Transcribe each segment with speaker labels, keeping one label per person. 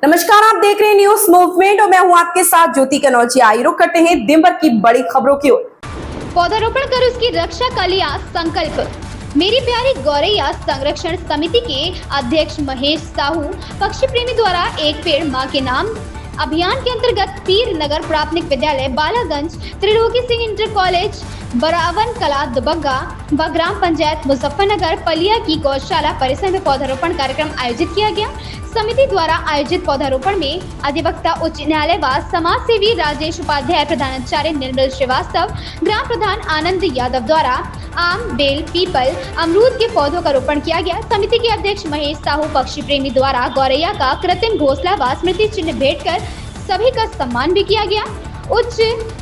Speaker 1: नमस्कार, आप देख रहे हैं न्यूज मूवमेंट और मैं हूं आपके साथ ज्योति कनौजिया। रुक करते हैं दिन भर की बड़ी खबरों की ओर।
Speaker 2: पौधारोपण कर उसकी रक्षा का लिया संकल्प। मेरी प्यारी गौरैया संरक्षण समिति के अध्यक्ष महेश साहू पक्षी प्रेमी द्वारा एक पेड़ मां के नाम अभियान के अंतर्गत पीर नगर प्राथमिक विद्यालय बालागंज, त्रिलोकी सिंह इंटर कॉलेज बरावन कला दुबग्गा व ग्राम पंचायत मुजफ्फरनगर पलिया की गौशाला परिसर में पौधारोपण कार्यक्रम आयोजित किया गया। समिति द्वारा आयोजित पौधारोपण में अधिवक्ता उच्च न्यायालय व समाज सेवी राजेश उपाध्याय, प्रधानाचार्य निर्मल श्रीवास्तव, ग्राम प्रधान आनंद यादव द्वारा आम, बेल, पीपल, अमरूद के पौधों का रोपण किया गया। समिति के अध्यक्ष महेश साहू पक्षी प्रेमी द्वारा गौरैया का कृत्रिम घोंसला व स्मृति चिन्ह भेंट कर सभी का सम्मान भी किया गया। उच्च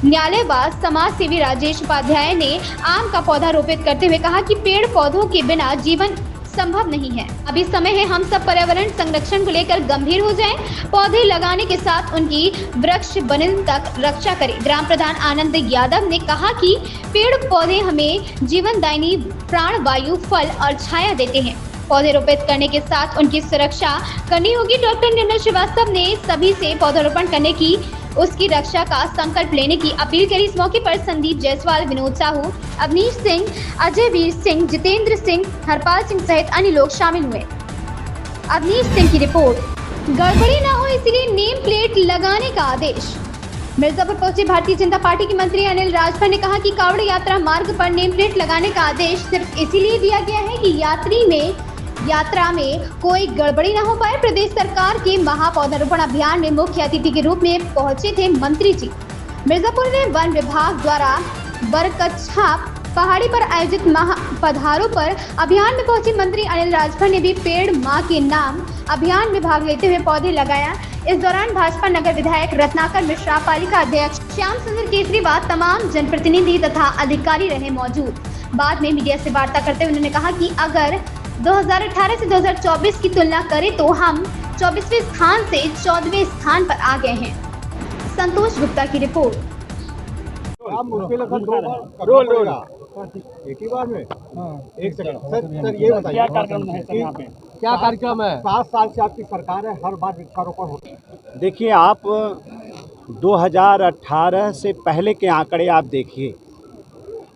Speaker 2: न्यायालय व समाज सेवी राजेश उपाध्याय ने आम का पौधा रोपित करते हुए कहा कि पेड़ पौधों के बिना जीवन संभव नहीं है। अभी समय है हम सब पर्यावरण संरक्षण को लेकर गंभीर हो जाएं। पौधे लगाने के साथ उनकी वृक्ष बनने तक रक्षा करें। ग्राम प्रधान आनंद यादव ने कहा कि पेड़ पौधे हमें जीवनदायिनी प्राण वायु, फल और छाया देते हैं। पौधे रोपित करने के साथ उनकी सुरक्षा करनी होगी। डॉक्टर निर्मल श्रीवास्तव ने सभी से पौधारोपण करने की, उसकी रक्षा का संकल्प लेने की अपील करी। इस मौके पर संदीप जायसवाल, विनोद साहू, अवनीश सिंह, अजय वीर सिंह, जितेंद्र सिंह, हरपाल सिंह सहित अन्य लोग शामिल हुए। अवनीश सिंह की रिपोर्ट। गड़बड़ी न हो इसलिए नेम प्लेट लगाने का आदेश। मिर्जापुर पहुंचे भारतीय जनता पार्टी के मंत्री अनिल राजभर ने कहा कि कांवड़ यात्रा मार्ग पर नेम प्लेट लगाने का आदेश सिर्फ इसीलिए दिया गया है कि यात्रा में कोई गड़बड़ी न हो पाए। प्रदेश सरकार के महापौधारोपण अभियान में मुख्य अतिथि के रूप में पहुंचे थे मंत्री जी। मिर्जापुर में वन विभाग द्वारा बरकच्छा पहाड़ी पर आयोजित महापौधारोपण अभियान में पहुंचे मंत्री अनिल राजभर ने भी पेड़ मां के नाम अभियान में भाग लेते हुए पौधे लगाया। इस दौरान भाजपा नगर विधायक रत्नाकर मिश्रा, पालिका अध्यक्ष श्याम सुंदर केसरी व तमाम जनप्रतिनिधि तथा अधिकारी रहे मौजूद। बाद में मीडिया से वार्ता करते हुए उन्होंने कहा कि अगर 2018 से 2024 की तुलना करें तो हम 24वें स्थान से 14वें स्थान पर आ गए हैं। संतोष गुप्ता की रिपोर्ट।
Speaker 3: एक ही बार में एक सेकंड सर ये बताइए क्या कार्यक्रम है सर? यहाँ पे क्या कार्यक्रम है? 7 साल से आपकी सरकार है, हर बार वृक्षारोपण होता है।
Speaker 4: देखिए, आप 2018 से पहले के आंकड़े आप देखिए,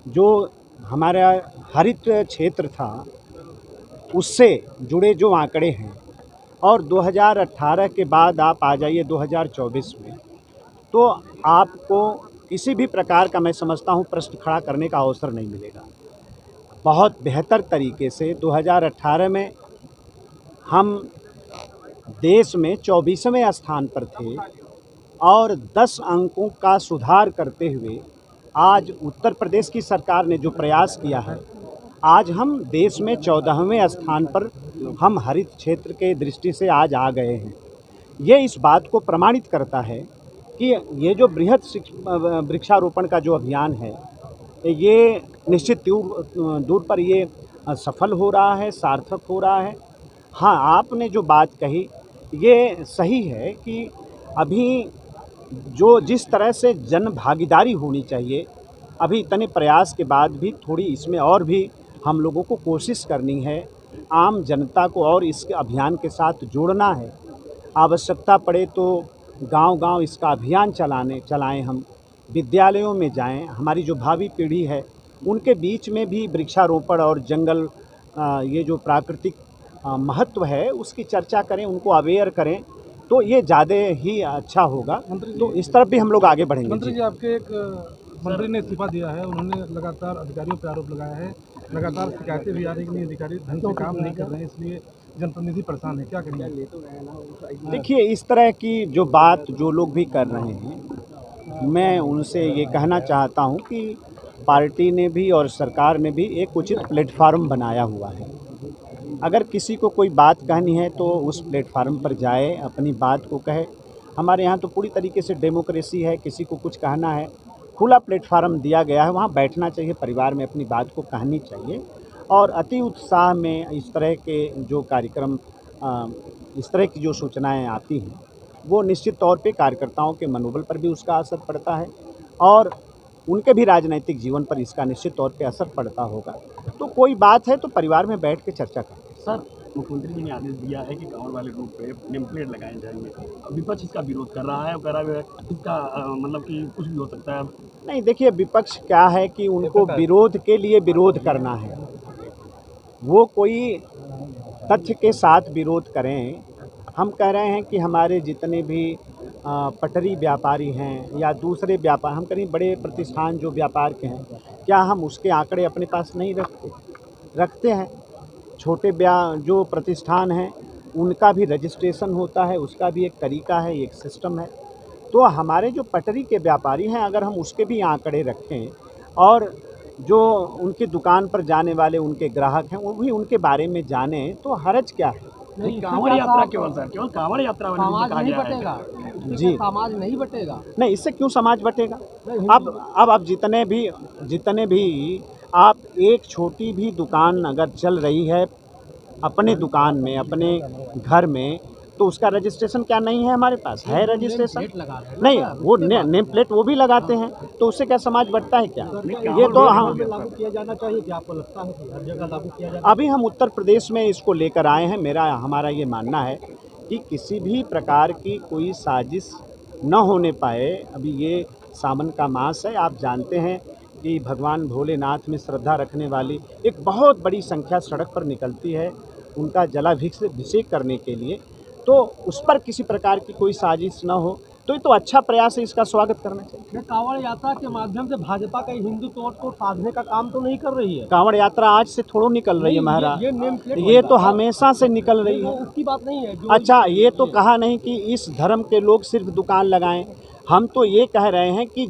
Speaker 4: जो हमारा हरित क्षेत्र था उससे जुड़े जो आंकड़े हैं, और 2018 के बाद आप आ जाइए 2024 में, तो आपको किसी भी प्रकार का, मैं समझता हूँ, प्रश्न खड़ा करने का अवसर नहीं मिलेगा। बहुत बेहतर तरीके से 2018 में हम देश में 24वें स्थान पर थे और 10 अंकों का सुधार करते हुए आज उत्तर प्रदेश की सरकार ने जो प्रयास किया है, आज हम देश में 14वें स्थान पर हम हरित क्षेत्र के दृष्टि से आज आ गए हैं। ये इस बात को प्रमाणित करता है कि ये जो बृहद वृक्षारोपण का जो अभियान है, ये निश्चित दूर पर ये सफल हो रहा है, सार्थक हो रहा है। हाँ, आपने जो बात कही ये सही है कि अभी जो जिस तरह से जन भागीदारी होनी चाहिए, अभी इतने प्रयास के बाद भी थोड़ी इसमें और भी हम लोगों को कोशिश करनी है। आम जनता को और इस अभियान के साथ जोड़ना है। आवश्यकता पड़े तो गांव-गांव इसका अभियान चलाएं, हम विद्यालयों में जाएं, हमारी जो भावी पीढ़ी है उनके बीच में भी वृक्षारोपण और जंगल ये जो प्राकृतिक महत्व है उसकी चर्चा करें, उनको अवेयर करें, तो ये ज़्यादा ही अच्छा होगा। तो इस तरफ भी हम लोग आगे बढ़ेंगे।
Speaker 3: मंत्री जी, आपके एक मंत्री ने इस्तीफा दिया है, उन्होंने लगातार अधिकारियों पर आरोप लगाया है, लगातार शिकायतें भी आ रही कि अधिकारी ढंग से काम नहीं कर रहे हैं, इसलिए जनप्रतिनिधि परेशान है, क्या करेंगे?
Speaker 4: देखिए, इस तरह की जो बात जो लोग भी कर रहे हैं, मैं उनसे ये कहना चाहता हूँ कि पार्टी ने भी और सरकार ने भी एक उचित प्लेटफार्म बनाया हुआ है। अगर किसी को कोई बात कहनी है तो उस प्लेटफार्म पर जाए, अपनी बात को कहे। हमारे यहाँ तो पूरी तरीके से डेमोक्रेसी है, किसी को कुछ कहना है, खुला प्लेटफार्म दिया गया है, वहाँ बैठना चाहिए, परिवार में अपनी बात को कहनी चाहिए। और अति उत्साह में इस तरह के जो कार्यक्रम, इस तरह की जो सूचनाएं आती हैं, वो निश्चित तौर पे कार्यकर्ताओं के मनोबल पर भी उसका असर पड़ता है और उनके भी राजनीतिक जीवन पर इसका निश्चित तौर पे असर पड़ता होगा। तो कोई बात है तो परिवार में बैठ के चर्चा करें।
Speaker 3: सर
Speaker 5: मुख्यमंत्री जी ने आदेश दिया है कि कांवड़ वाले रूट पे नेम प्लेट लगाए जाएंगे। अब विपक्ष इसका विरोध कर रहा है और कह रहा है इसका मतलब कि कुछ भी हो सकता है।
Speaker 4: नहीं, देखिए विपक्ष क्या है कि उनको विरोध के लिए विरोध करना है, वो कोई तथ्य के साथ विरोध करें। हम कह रहे हैं कि हमारे जितने भी पटरी व्यापारी हैं या दूसरे व्यापार, हम कहीं बड़े प्रतिष्ठान जो व्यापार के हैं, क्या हम उसके आंकड़े अपने पास नहीं रखते हैं। छोटे जो प्रतिष्ठान हैं उनका भी रजिस्ट्रेशन होता है, उसका भी एक तरीका है, एक सिस्टम है। तो हमारे जो पटरी के व्यापारी हैं, अगर हम उसके भी आंकड़े रखें और जो उनकी दुकान पर जाने वाले उनके ग्राहक हैं वो भी उनके बारे में जानें, तो हरज क्या है।
Speaker 5: नहीं, कांवड़ यात्रा केवल सर, केवल कांवड़ यात्रा वाले
Speaker 6: समाज नहीं
Speaker 5: है।
Speaker 6: बटेगा
Speaker 4: जी,
Speaker 6: समाज नहीं बटेगा।
Speaker 4: नहीं, इससे क्यों समाज बटेगा। अब जितने भी आप एक छोटी भी दुकान अगर चल रही है अपने दुकान में, अपने घर में, तो उसका रजिस्ट्रेशन क्या नहीं है हमारे पास? है रजिस्ट्रेशन। नहीं, वो नेम प्लेट वो भी लगाते हैं, तो उससे क्या समाज बढ़ता है क्या? ये तो हम
Speaker 6: लागू किया जाना चाहिए कि आपको लगता है कि हर जगह लागू किया जाए?
Speaker 4: अभी हम उत्तर प्रदेश में इसको लेकर आए हैं। हमारा ये मानना है कि किसी भी प्रकार की कोई साजिश न होने पाए। अभी ये सावन का मास है, आप जानते हैं कि भगवान भोलेनाथ में श्रद्धा रखने वाली एक बहुत बड़ी संख्या सड़क पर निकलती है उनका जलाभिषेक करने के लिए। तो उस पर किसी प्रकार की कोई साजिश न हो, तो ये तो अच्छा प्रयास है, इसका स्वागत करना चाहिए।
Speaker 6: कांवड़ यात्रा के माध्यम से भाजपा का हिंदुत्व को साधने का काम तो नहीं कर रही है।
Speaker 4: कांवड़ यात्रा आज से थोड़ा निकल रही है महाराज,
Speaker 6: ये नेम प्लेट
Speaker 4: ये तो हमेशा से निकल रही है।
Speaker 6: उसकी बात नहीं है।
Speaker 4: अच्छा, ये तो कहा नहीं कि इस धर्म के लोग सिर्फ दुकान लगाएं। हम तो ये कह रहे हैं कि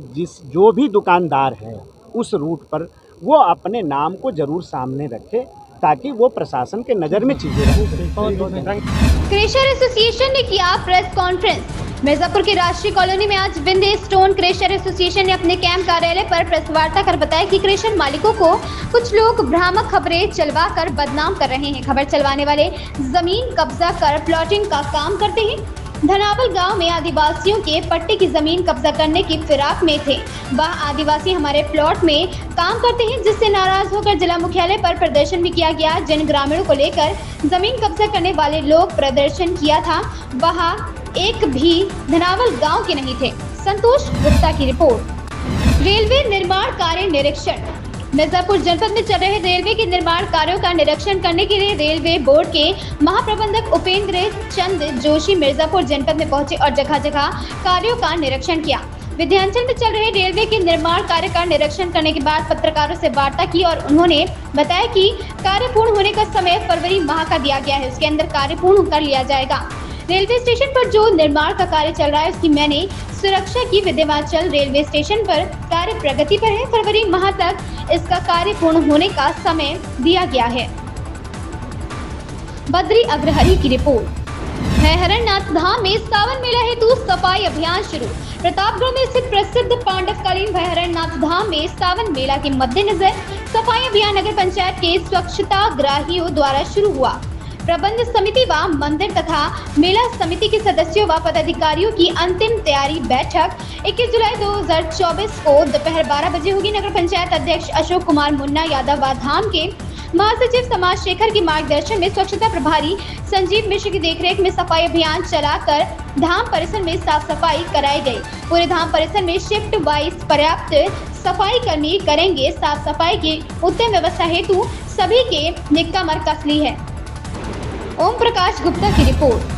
Speaker 4: जो भी दुकानदार है उस रूट पर वो अपने नाम को जरूर सामने रखे, ताकि वो प्रशासन के नज़र में चीज़ें रहें।
Speaker 2: क्रेशर एसोसिएशन ने किया प्रेस कॉन्फ्रेंस। मिर्जापुर की राष्ट्रीय कॉलोनी में आज विंध्य स्टोन क्रेशर एसोसिएशन ने अपने कैंप कार्यालय पर प्रेस वार्ता कर बताया कि क्रेशर मालिकों को कुछ लोग भ्रामक खबरें चलवाकर बदनाम कर रहे हैं। खबर चलवाने वाले जमीन कब्जा कर प्लॉटिंग का काम करते हैं। धनावल गांव में आदिवासियों के पट्टे की जमीन कब्जा करने की फिराक में थे। वह आदिवासी हमारे प्लॉट में काम करते हैं, जिससे नाराज होकर जिला मुख्यालय पर प्रदर्शन भी किया गया। जिन ग्रामीणों को लेकर जमीन कब्जा करने वाले लोग प्रदर्शन किया था, वहां एक भी धनावल गांव के नहीं थे। संतोष गुप्ता की रिपोर्ट। रेलवे निर्माण कार्य निरीक्षण। मिर्जापुर जनपद में चल रहे रेलवे के निर्माण कार्यों का निरीक्षण करने के लिए रेलवे बोर्ड के महाप्रबंधक उपेंद्र चंद जोशी मिर्जापुर जनपद में पहुंचे और जगह जगह कार्यों का निरीक्षण किया। विंध्याचल में चल रहे रेलवे के निर्माण कार्य का निरीक्षण करने के बाद पत्रकारों से वार्ता की और उन्होंने बताया कि कार्य पूर्ण होने का समय फरवरी माह का दिया गया है, उसके अंदर कार्य पूर्ण कर लिया जाएगा। रेलवे स्टेशन पर जो निर्माण का कार्य चल रहा है उसकी मैंने सुरक्षा की। विंध्याचल रेलवे स्टेशन पर कार्य प्रगति पर है। फरवरी माह तक इसका कार्य पूर्ण होने का समय दिया गया है। बद्री अग्रहरी की रिपोर्ट। भैरवनाथ धाम में सावन मेला हेतु सफाई अभियान शुरू। प्रतापगढ़ में स्थित प्रसिद्ध पांडवकालीन भैरवनाथ धाम में सावन मेला के मद्देनजर सफाई अभियान नगर पंचायत के स्वच्छता ग्राहियों द्वारा शुरू हुआ। प्रबंध समिति व मंदिर तथा मेला समिति के सदस्यों व पदाधिकारियों की अंतिम तैयारी बैठक 21 जुलाई 2024 को दोपहर 12 बजे होगी। नगर पंचायत अध्यक्ष अशोक कुमार मुन्ना यादव व धाम के महासचिव समाज शेखर के मार्गदर्शन में स्वच्छता प्रभारी संजीव मिश्र की देखरेख में सफाई अभियान चलाकर धाम परिसर में साफ सफाई कराई गई। पूरे धाम परिसर में शिफ्ट वाइज पर्याप्त सफाई कर्मी करेंगे। साफ सफाई की उत्तम व्यवस्था हेतु सभी के निक्का कसली है। ओम प्रकाश गुप्ता की रिपोर्ट।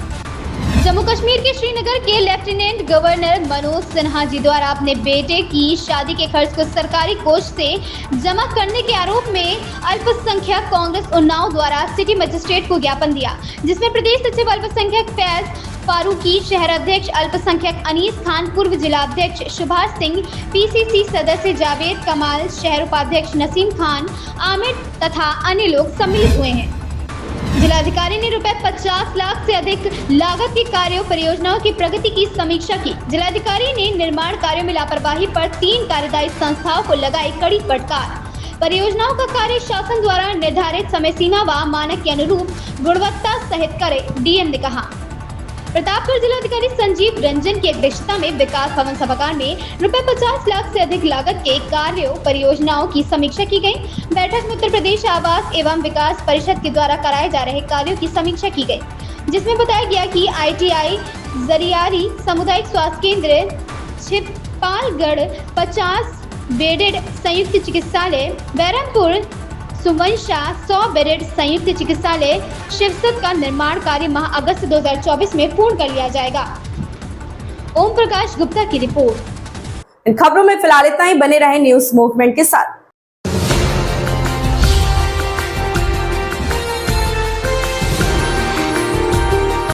Speaker 2: जम्मू कश्मीर के श्रीनगर के लेफ्टिनेंट गवर्नर मनोज सिन्हा जी द्वारा अपने बेटे की शादी के खर्च को सरकारी कोष से जमा करने के आरोप में अल्पसंख्यक कांग्रेस उन्नाव द्वारा सिटी मजिस्ट्रेट को ज्ञापन दिया, जिसमें प्रदेश सचिव अल्पसंख्यक फैज फारूकी, शहर अध्यक्ष अल्पसंख्यक अनीस खान, पूर्व जिला अध्यक्ष सुभाष सिंह, पीसीसी सदस्य जावेद कमाल, शहर उपाध्यक्ष नसीम खान, आमिर तथा अन्य लोग सम्मिलित हुए हैं। जिलाधिकारी ने रुपए 50 लाख से अधिक लागत की कार्यों परियोजनाओं की प्रगति की समीक्षा की। जिलाधिकारी ने निर्माण कार्यों में लापरवाही पर 3 कार्यदायी संस्थाओं को लगाई कड़ी फटकार। परियोजनाओं का कार्य शासन द्वारा निर्धारित समय सीमा व मानक के अनुरूप गुणवत्ता सहित करे, डीएम ने कहा। प्रतापगढ़ जिलाधिकारी संजीव रंजन की अध्यक्षता में विकास भवन सभागार में रुपए 50 लाख से अधिक लागत के कार्यों परियोजनाओं की समीक्षा की गई। बैठक में उत्तर प्रदेश आवास एवं विकास परिषद के द्वारा कराए जा रहे कार्यों की समीक्षा की गई, जिसमें बताया गया कि ITI जरियारी सामुदायिक स्वास्थ्य केंद्र छिपालगढ़ 50 बेडेड संयुक्त चिकित्सालय, बैरमपुर सुवंशा 100 बेडेड संयुक्त चिकित्सालय शिवसत का निर्माण कार्य माह अगस्त 2024 में पूर्ण कर लिया जाएगा। ओम प्रकाश गुप्ता की रिपोर्ट।
Speaker 1: इन खबरों में फिलहाल इतना ही। बने रहे न्यूज मूवमेंट के साथ।